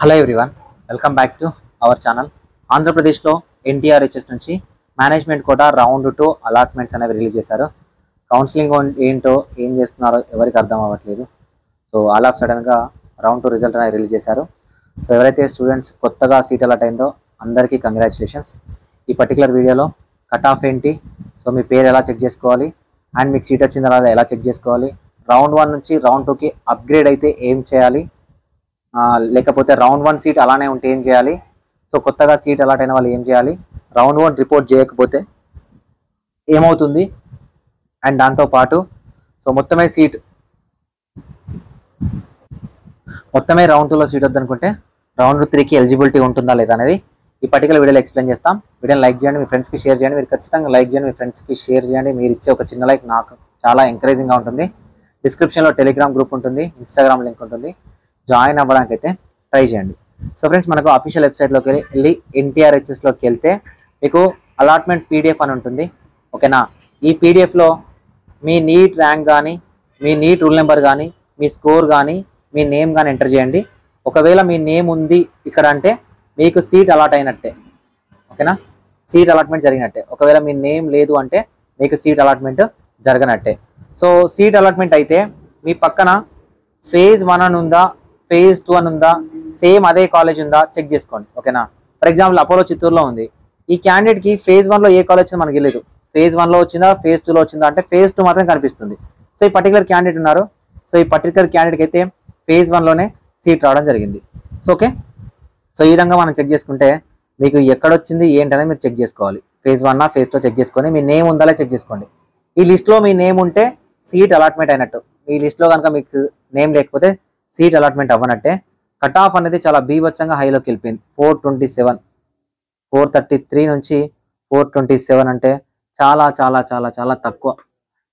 Hello everyone, welcome back to our channel. ఆంధ్రప్రదేశ్లో ఎన్టీఆర్హెచ్ఎస్ నుంచి management quota round 2 allotments అనేవి release చేశారు. కౌన్సిలింగ్ ఏంటో ఏం చేస్తున్నారో ఎవరికి అర్థం అవ్వట్లేదు. సో ఆల్ ఆఫ్ సడన్గా రౌండ్ 2 రిజల్ట్ అనేది రిలీజ్ చేశారు. సో ఎవరైతే స్టూడెంట్స్ కొత్తగా సీట్ అలాట్ అయిందో అందరికీ కంగ్రాచులేషన్స్. ఈ పర్టికులర్ వీడియోలో కట్ ఆఫ్ ఏంటి, సో మీ పేరు ఎలా చెక్ చేసుకోవాలి అండ్ మీకు సీట్ వచ్చిన తర్వాత ఎలా చెక్ చేసుకోవాలి, రౌండ్ 1 నుంచి రౌండ్ 2కి అప్గ్రేడ్ అయితే ఏం చేయాలి, లేకపోతే రౌండ్ 1 సీట్ అలానే ఉంటే ఏం చేయాలి, సో కొత్తగా సీట్ అలాట్ అయిన వాళ్ళు ఏం చేయాలి, రౌండ్ 1 రిపోర్ట్ చేయకపోతే ఏమవుతుంది, అండ్ దాంతోపాటు సో మొత్తమే రౌండ్ 2లో సీట్ వద్దనుకుంటే రౌండ్ 3కి ఎలిజిబిలిటీ ఉంటుందా లేదా అనేది ఈ పర్టికులర్ వీడియోలో ఎక్స్ప్లెయిన్ చేస్తాం. వీడియోని లైక్ చేయండి, మీ ఫ్రెండ్స్కి షేర్ చేయండి. మీరు ఖచ్చితంగా లైక్ చేయండి, మీ ఫ్రెండ్స్కి షేర్ చేయండి. మీరు ఇచ్చే ఒక చిన్న లైక్ నాకు చాలా ఎంకరేజింగ్గా ఉంటుంది. డిస్క్రిప్షన్లో టెలిగ్రామ్ గ్రూప్ ఉంటుంది, ఇన్స్టాగ్రామ్ లింక్ ఉంటుంది, జాయిన్ అవ్వడానికి అయితే ట్రై చేయండి. సో ఫ్రెండ్స్, మనకు అఫీషియల్ వెబ్సైట్లోకి వెళ్ళి ఎన్టీఆర్హెచ్ఎస్లోకి వెళ్తే మీకు అలాట్మెంట్ పీడిఎఫ్ అని ఉంటుంది. ఓకేనా, ఈ పీడిఎఫ్లో మీ నీట్ ర్యాంక్ కానీ, మీ నీట్ రూల్ నెంబర్ కానీ, మీ స్కోర్ కానీ, మీ నేమ్ కానీ ఎంటర్ చేయండి. ఒకవేళ మీ నేమ్ ఉంది ఇక్కడ అంటే మీకు సీట్ అలాట్ అయినట్టే. ఓకేనా, సీట్ అలాట్మెంట్ జరిగినట్టే. ఒకవేళ మీ నేమ్ లేదు అంటే మీకు సీట్ అలాట్మెంట్ జరగనట్టే. సో సీట్ అలాట్మెంట్ అయితే మీ పక్కన ఫేజ్ 1 అని ఉందా, ఫేజ్ 2 అని ఉందా, సేమ్ అదే కాలేజ్ ఉందా చెక్ చేసుకోండి. ఓకేనా, ఫర్ ఎగ్జాంపుల్ అపోలో చిత్తూరులో ఉంది. ఈ క్యాండిడేట్కి ఫేజ్ 1లో ఏ కాలేజ్ వచ్చిందో మనకి తెలియదు. ఫేజ్ 1లో వచ్చిందా, ఫేజ్ 2లో వచ్చిందా అంటే ఫేజ్ 2 మాత్రం కనిపిస్తుంది. సో ఈ పర్టికులర్ క్యాండిడేట్ ఉన్నారు. సో ఈ పర్టికులర్ క్యాండిడేట్కి అయితే ఫేజ్ 1లోనే సీట్ రావడం జరిగింది. సో ఓకే, సో ఈ విధంగా మనం చెక్ చేసుకుంటే మీకు ఎక్కడొచ్చింది ఏంటనేది మీరు చెక్ చేసుకోవాలి. ఫేజ్ 1 ఫేజ్ 2 చెక్ చేసుకొని మీ నేమ్ ఉందా చెక్ చేసుకోండి. ఈ లిస్ట్లో మీ నేమ్ ఉంటే సీట్ అలాట్మెంట్ అయినట్టు. ఈ లిస్ట్లో కనుక మీకు నేమ్ లేకపోతే సీట్ అలాట్మెంట్ అవ్వనట్టే. కట్ ఆఫ్ అనేది చాలా బీభత్సంగా హైలోకి వెళ్ళిపోయింది. 427, 433 నుంచి 427 అంటే చాలా చాలా చాలా చాలా తక్కువ.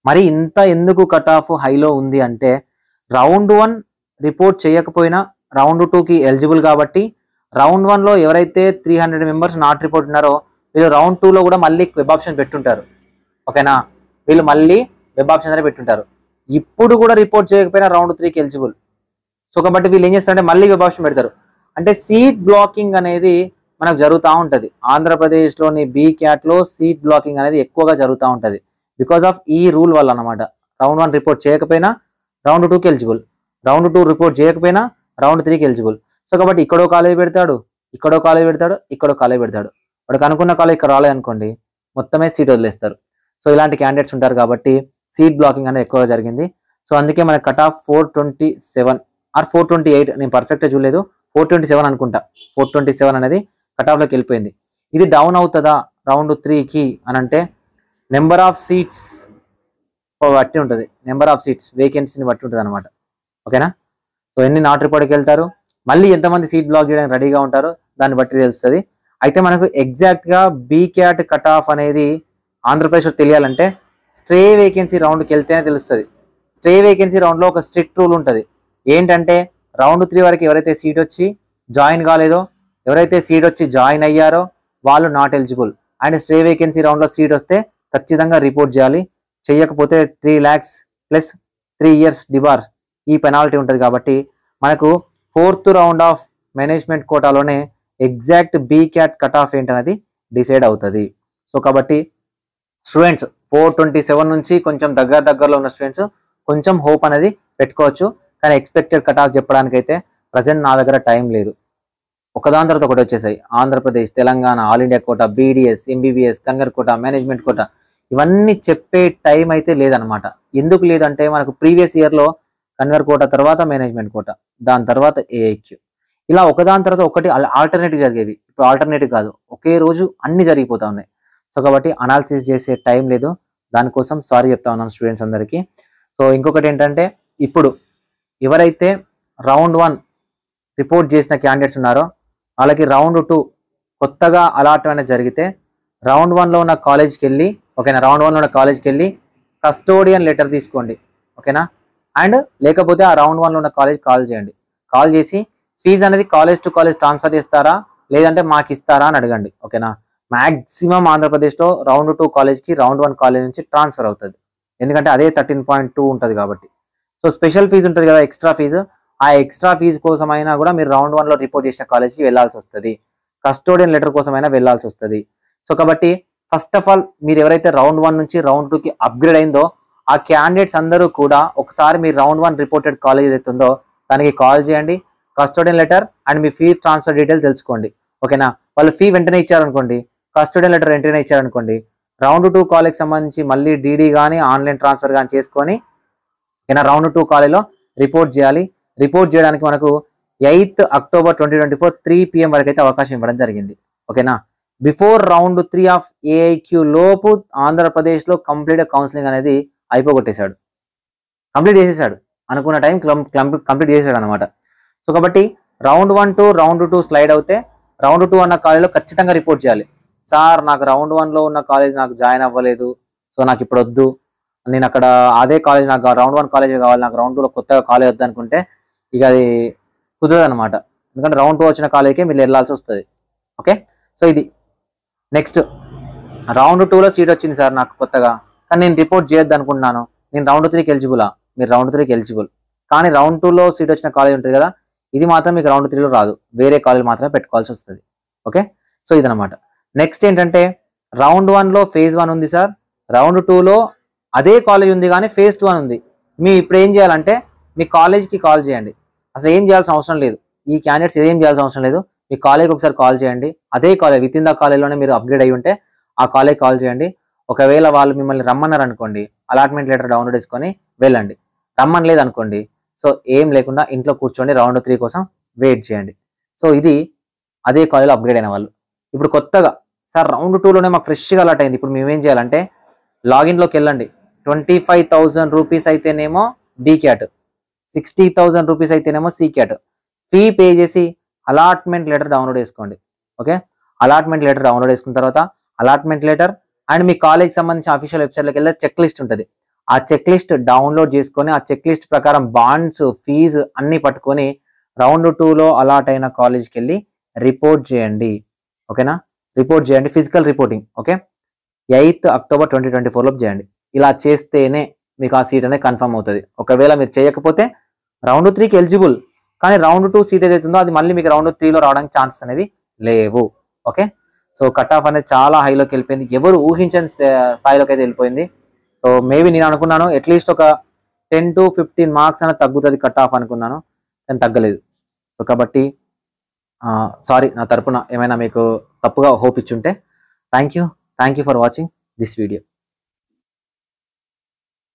మరి ఇంత ఎందుకు కట్ ఆఫ్ హైలో ఉంది అంటే రౌండ్ 1 రిపోర్ట్ చేయకపోయినా రౌండ్ 2కి ఎలిజిబుల్ కాబట్టి రౌండ్ 1లో ఎవరైతే 300 మెంబర్స్ నాట్ రిపోర్ట్ ఉన్నారో వీళ్ళు రౌండ్ 2లో కూడా మళ్ళీ వెబ్ ఆప్షన్ పెట్టుంటారు. ఓకేనా, వీళ్ళు మళ్ళీ వెబ్ ఆప్షన్ అనేది పెట్టుంటారు. ఇప్పుడు కూడా రిపోర్ట్ చేయకపోయినా రౌండ్ 3కి ఎలిజిబుల్. సో కాబట్టి వీళ్ళు ఏం చేస్తారంటే మళ్ళీ వెబ్ ఆప్షన్ పెడతారు. అంటే సీట్ బ్లాకింగ్ అనేది మనకు జరుగుతూ ఉంటుంది. ఆంధ్రప్రదేశ్లోని BCAT-లో సీట్ బ్లాకింగ్ అనేది ఎక్కువగా జరుగుతూ ఉంటుంది బికాస్ ఆఫ్ ఈ రూల్ వల్ల అనమాట. రౌండ్ 1 రిపోర్ట్ చేయకపోయినా రౌండ్ 2కి ఎలిజిబుల్, రౌండ్ 2 రిపోర్ట్ చేయకపోయినా రౌండ్ 3కి ఎలిజిబుల్. సో కాబట్టి ఇక్కడో కాలేజ్ పెడతాడు, ఇక్కడో కాలేజ్ పెడతాడు, ఇక్కడో కాలేజ్ పెడతాడు. వాడికి అనుకున్న కాలేజ్ ఇక్కడ రాలేదనుకోండి మొత్తమే సీట్ వదిలేస్తారు. సో ఇలాంటి క్యాండిడేట్స్ ఉంటారు కాబట్టి సీట్ బ్లాకింగ్ అనేది ఎక్కువగా జరిగింది. సో అందుకే మనకి కట్ ఆఫ్ 427 ఆర్ 428, నేను పర్ఫెక్ట్గా చూడలేదు, 427 అనుకుంటా. 427 అనేది కట్ ఆఫ్లోకి వెళ్ళిపోయింది. ఇది డౌన్ అవుతుందా రౌండ్ 3కి అని అంటే నెంబర్ ఆఫ్ సీట్స్ బట్టి ఉంటుంది. నెంబర్ ఆఫ్ సీట్స్ వేకెన్సీని బట్టి ఉంటుంది అనమాట. ఓకేనా, సో ఎన్ని నాట్ రిపోర్ట్కి వెళ్తారు, మళ్ళీ ఎంతమంది సీట్ బ్లాక్ చేయడానికి రెడీగా ఉంటారో దాన్ని బట్టి తెలుస్తుంది. అయితే మనకు ఎగ్జాక్ట్గా BCAT కట్ ఆఫ్ అనేది ఆంధ్రప్రదేశ్లో తెలియాలంటే స్ట్రే వేకెన్సీ రౌండ్కి వెళ్తేనే తెలుస్తుంది. స్ట్రే వేకెన్సీ రౌండ్లో ఒక స్ట్రిక్ట్ రూల్ ఉంటుంది. ఏంటంటే రౌండ్ 3 వరకు ఎవరైతే సీట్ వచ్చి జాయిన్ కాలేదో, ఎవరైతే సీట్ వచ్చి జాయిన్ అయ్యారో వాళ్ళు not eligible. And stray vacancy రౌండ్లో సీట్ వస్తే ఖచ్చితంగా రిపోర్ట్ చేయాలి. చేయకపోతే 3 lakhs ప్లస్ 3 years డిబార్ ఈ పెనాల్టీ ఉంటుంది. కాబట్టి మనకు 4th రౌండ్ ఆఫ్ మేనేజ్మెంట్ కోటాలోనే ఎగ్జాక్ట్ BCAT కట్ ఆఫ్ ఏంటనేది డిసైడ్ అవుతుంది. సో కాబట్టి స్టూడెంట్స్ 427 నుంచి కొంచెం దగ్గరలో ఉన్న స్టూడెంట్స్ కొంచెం హోప్ అనేది పెట్టుకోవచ్చు. కానీ ఎక్స్పెక్టెడ్ కట్ ఆఫ్ చెప్పడానికి అయితే ప్రజెంట్ నా దగ్గర టైం లేదు. ఒకదాని తర్వాత ఒకటి వచ్చేసాయి. Andhra Pradesh, Telangana, all India quota, BDS, MBBS, convener quota, management quota, ఇవన్నీ చెప్పే టైం అయితే లేదనమాట. ఎందుకు లేదంటే మనకు ప్రీవియస్ ఇయర్లో కన్వర్ కోటా తర్వాత మేనేజ్మెంట్ కోటా, దాని తర్వాత AIQ, ఇలా ఒకదాని తర్వాత ఒకటి ఆల్టర్నేటివ్ జరిగేవి. ఇప్పుడు ఆల్టర్నేటివ్ కాదు, ఒకే రోజు అన్ని జరిగిపోతా ఉన్నాయి. సో కాబట్టి అనాలిసిస్ చేసే టైం లేదు. దానికోసం సారీ చెప్తా ఉన్నాను స్టూడెంట్స్ అందరికీ. సో ఇంకొకటి ఏంటంటే ఇప్పుడు ఎవరైతే రౌండ్ 1 రిపోర్ట్ చేసిన క్యాండిడేట్స్ ఉన్నారో వాళ్ళకి రౌండ్ 2 కొత్తగా అలాట్ అనేది జరిగితే రౌండ్ 1లో ఉన్న కాలేజ్కి వెళ్ళి, ఓకేనా, రౌండ్ 1లో ఉన్న కాలేజ్కి వెళ్ళి కస్టోడియన్ లెటర్ తీసుకోండి. ఓకేనా, అండ్ లేకపోతే ఆ రౌండ్ 1లో ఉన్న కాలేజ్ కాల్ చేయండి. కాల్ చేసి ఫీజు అనేది కాలేజ్ టు కాలేజ్ ట్రాన్స్ఫర్ చేస్తారా లేదంటే మాకు ఇస్తారా అని అడగండి. ఓకేనా, మ్యాక్సిమం ఆంధ్రప్రదేశ్లో రౌండ్ 2 కాలేజ్కి రౌండ్ 1 కాలేజ్ నుంచి ట్రాన్స్ఫర్ అవుతుంది. ఎందుకంటే అదే 13.2 ఉంటుంది కాబట్టి. సో స్పెషల్ ఫీజు ఉంటుంది కదా, ఎక్స్ట్రా ఫీజు, ఆ ఎక్స్ట్రా ఫీజు కోసమైనా కూడా మీరు రౌండ్ 1 లో రిపోర్ట్ చేసిన కాలేజ్కి వెళ్ళాల్సి వస్తుంది. కస్టోడియన్ లెటర్ కోసమైనా వెళ్ళాల్సి వస్తుంది. సో కాబట్టి ఫస్ట్ ఆఫ్ ఆల్ మీరు ఎవరైతే రౌండ్ 1 నుంచి రౌండ్ 2కి అప్గ్రేడ్ అయిందో ఆ క్యాండిడేట్స్ అందరూ కూడా ఒకసారి మీ రౌండ్ 1 రిపోర్టెడ్ కాలేజ్ ఏదైతే ఉందో దానికి కాల్ చేయండి. Custodian letter and me fee transfer details తెలుసుకోండి. ఓకేనా? వాళ్ళు ఫీ వెంటనే ఇచ్చారనుకోండి, కస్టోడియన్ లెటర్ వెంటనే ఇచ్చారనుకోండి, రౌండ్ 2 కాలేజ్కి సంబంధించి మళ్ళీ డీడీ కానీ ఆన్లైన్ ట్రాన్స్ఫర్ కానీ చేసుకొని ఏదైనా రౌండ్ 2 కాలేజ్లో రిపోర్ట్ చేయాలి. రిపోర్ట్ చేయడానికి మనకు 8th October 2024 3 PM వరకు అయితే అవకాశం ఇవ్వడం జరిగింది. ఓకేనా? బిఫోర్ రౌండ్ 3 ఆఫ్ ఏఐక్యూ లోపు ఆంధ్రప్రదేశ్లో కంప్లీట్ కౌన్సిలింగ్ అనేది అయిపోగొట్టేశాడు, కంప్లీట్ చేసేసాడు. అనుకున్న టైం కంప్లీట్ చేసేసాడు అనమాట. సో కాబట్టి రౌండ్ 1 టు రౌండ్ 2 స్లైడ్ అవుతే రౌండ్ 2 అన్న కాలేజ్లో ఖచ్చితంగా రిపోర్ట్ చేయాలి. సార్ నాకు రౌండ్ 1లో ఉన్న కాలేజ్ నాకు జాయిన్ అవ్వలేదు, సో నాకు ఇప్పుడు వద్దు, నేను అక్కడ అదే కాలేజ్ నాకు రౌండ్ 1 కాలేజ్ కావాలి, నాకు రౌండ్ 2లో కొత్తగా కాలేజ్ వద్దు అనుకుంటే ఇక అది కుదరదు అనమాట. ఎందుకంటే రౌండ్ 2 వచ్చిన కాలేజ్కే మీరు వెళ్ళాల్సి వస్తుంది. ఓకే? సో ఇది నెక్స్ట్ రౌండ్ 2లో సీట్ వచ్చింది సార్ నాకు కొత్తగా, కానీ నేను రిపోర్ట్ చేయొద్దు అనుకుంటున్నాను, నేను రౌండ్ 3కి ఎలిజిబులా? మీరు రౌండ్ 3కి ఎలిజిబుల్, కానీ రౌండ్ 2లో సీట్ వచ్చిన కాలేజ్ ఉంటుంది కదా, ఇది మాత్రం మీకు రౌండ్ 3లో రాదు, వేరే కాలేజ్ మాత్రమే పెట్టుకోవాల్సి వస్తుంది. ఓకే? సో ఇదనమాట. నెక్స్ట్ ఏంటంటే రౌండ్ 1లో phase 1 ఉంది సార్, రౌండ్ 2లో అదే కాలేజ్ ఉంది కానీ phase 2 అని ఉంది. మీ ఇప్పుడు ఏం చేయాలంటే మీ కాలేజ్కి కాల్ చేయండి. అసలు ఏం చేయాల్సిన అవసరం లేదు, ఈ క్యాండిడేట్స్ ఏం చేయాల్సిన అవసరం లేదు. మీ కాలేజ్కి ఒకసారి కాల్ చేయండి. అదే కాలేజ్ విత్ ఇన్ ద కాలేజ్లోనే మీరు అప్గ్రేడ్ అయ్యి ఉంటే ఆ కాలేజ్ కాల్ చేయండి. ఒకవేళ వాళ్ళు మిమ్మల్ని రమ్మన్నారు అనుకోండి, అలాట్మెంట్ లెటర్ డౌన్లోడ్ చేసుకొని వెళ్ళండి. రమ్మని లేదు అనుకోండి, సో ఏం లేకుండా ఇంట్లో కూర్చోండి, రౌండ్ 3 కోసం వెయిట్ చేయండి. సో ఇది అదే కాలేజ్లో అప్గ్రేడ్ అయిన వాళ్ళు. ఇప్పుడు కొత్తగా సార్ రౌండ్ 2లోనే మాకు ఫ్రెష్గా అలాట్ అయింది, ఇప్పుడు మేమేం చేయాలంటే లాగిన్లోకి వెళ్ళండి. 25,000 రూపీస్ అయితేనేమో బీక్యాట్, 60,000 రూపీస్ అయితేనేమో సీక్యాట్. ఫీ పే చేసి అలాట్మెంట్ లెటర్ డౌన్లోడ్ చేసుకోండి. ఓకే? అలాట్మెంట్ లెటర్ డౌన్లోడ్ చేసుకున్న తర్వాత allotment letter and me college సంబంధించిన అఫీషియల్ వెబ్సైట్లోకి వెళ్ళి చెక్ లిస్ట్ ఉంటుంది, ఆ చెక్ లిస్ట్ డౌన్లోడ్ చేసుకొని ఆ చెక్ లిస్ట్ ప్రకారం బాండ్స్ ఫీజు అన్ని పట్టుకొని రౌండ్ 2లో అలాట్ అయిన కాలేజ్కి వెళ్ళి రిపోర్ట్ చేయండి. ఓకేనా? రిపోర్ట్ చేయండి, physical reporting. Okay? 8th October 2024 లోపు చేయండి. ఇలా చేస్తేనే మీకు ఆ సీట్ అనేది కన్ఫర్మ్ అవుతుంది. ఒకవేళ మీరు చేయకపోతే రౌండ్ 3కి ఎలిజిబుల్, కానీ రౌండ్ 2 సీట్ ఏదైతుందో అది మళ్ళీ మీకు రౌండ్ 3లో రావడానికి ఛాన్సెస్ అనేవి లేవు. ఓకే? సో కట్ ఆఫ్ అనేది చాలా హైలోకి వెళ్ళిపోయింది, ఎవరు ఊహించని స్థాయిలోకి అయితే వెళ్ళిపోయింది. సో మేబీ నేను అనుకున్నాను అట్లీస్ట్ ఒక 10 to 15 మార్క్స్ అనేది తగ్గుతుంది కట్ ఆఫ్ అనుకున్నాను, కానీ తగ్గలేదు. సో కాబట్టి సారీ, నా తరపున ఏమైనా మీకు తప్పుగా హోప్ ఇచ్చుంటే thank you for watching this video.